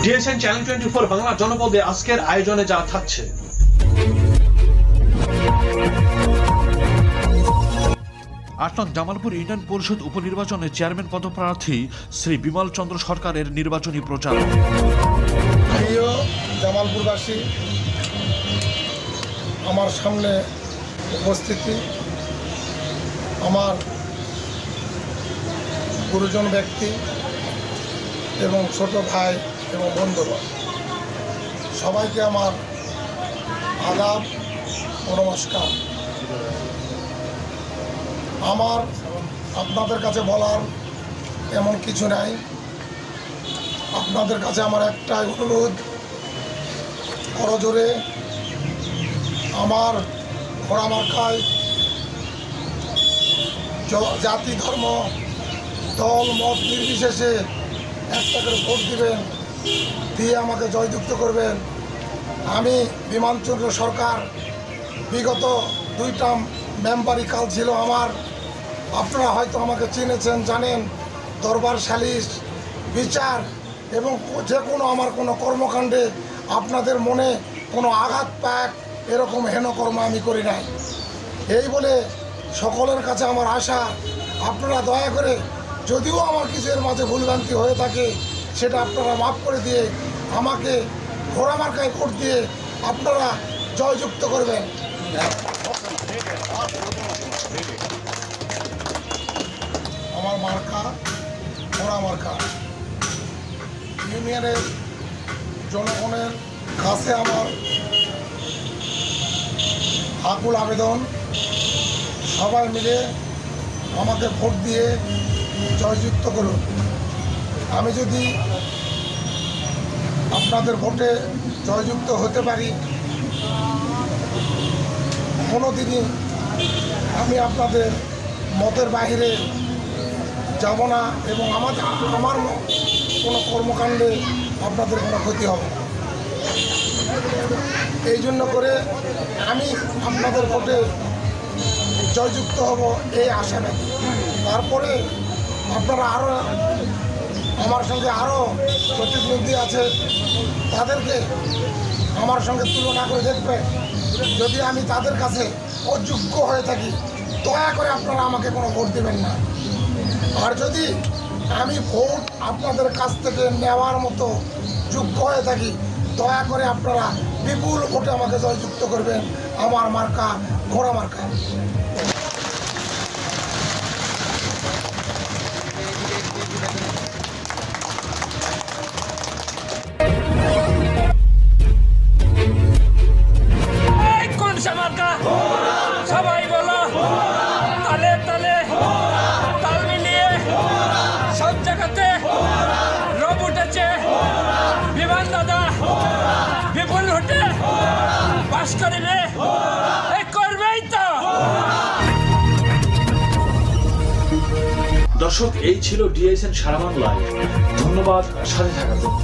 DSN channel 24 Bangla জনপদে আজকের আয়োজনে যা থাকছে। আটনং জামালপুর ইউনিয়ন পরিষদ উপনির্বাচনে চেয়ারম্যান পদপ্রার্থী শ্রী বিমল চন্দ্র সরকারের নির্বাচনী প্রচার। প্রিয় জামালপুরবাসী, আমার সামনে উপস্থিতি আমার গুরুজন ব্যক্তি এবং ছোট ভাই এবং বন্ধুরা, সবাইকে আমার আদাব ও নমস্কার। আমার আপনাদের কাছে বলার এমন কিছু নাই। আপনাদের কাছে আমার একটাই অনুরোধ, করজোরে আমার ঘোড়া মার্কায় জাতি ধর্ম দল মত নির্বিশেষে একটা করে ভোট দিবেন, দিয়ে আমাকে জয়যুক্ত করবেন। আমি বিমানচন্দ্র সরকার, বিগত 2টা মেম্বারি কাল ছিল আমার। আপনারা হয়তো আমাকে চিনেছেন, জানেন। দরবার সালিশ, বিচার এবং যে কোনো আমার কোনো কর্মকাণ্ডে আপনাদের মনে কোনো আঘাত পাক এরকম হেনকর্ম আমি করি নাই। এই বলে সকলের কাছে আমার আশা, আপনারা দয়া করে যদিও আমার কিছু এর মাঝে ভুলভ্রান্তি হয়ে থাকে সেটা আপনারা মাফ করে দিয়ে আমাকে ঘোড়া মার্কায় ভোট দিয়ে আপনারা জয়যুক্ত করবেন। আমার মার্কা ঘোড়া মার্কা। ইউনিয়নের জনগণের কাছে আমার আকুল আবেদন, সবাই মিলে আমাকে ভোট দিয়ে জয়যুক্ত করুন। আমি যদি আপনাদের ভোটে জয়যুক্ত হতে পারি, কোনো দিনই আমি আপনাদের মতের বাহিরে যাব না এবং আমার কোনো কর্মকাণ্ডে আপনাদের কোনো ক্ষতি হবে না। এই জন্য করে আমি আপনাদের ভোটে জয়যুক্ত হব এই আশা রাখি। তারপরে আপনারা আরও আমার সঙ্গে আরও প্রতিদ্বন্দ্বী আছে, তাদেরকে আমার সঙ্গে তুলনা করে দেখবেন। যদি আমি তাদের কাছে অযোগ্য হয়ে থাকি, দয়া করে আপনারা আমাকে কোনো ভোট দেবেন না। আর যদি আমি ভোট আপনাদের কাছ থেকে নেওয়ার মতো যোগ্য হয়ে থাকি, দয়া করে আপনারা বিপুল ভোটে আমাকে জয়যুক্ত করবেন। আমার মার্কা ঘোড়া মার্কা। সবাই বলো তালে তালে তাল মিলিয়ে সব জায়গাতে রব উঠেছে। বিমান দাদা বিপুল ভোটে পাস করিবে, করবেই তো। দর্শক, এই ছিল ডিএসএন সারা বাংলায়। ধন্যবাদ সাথে থাকার জন্য।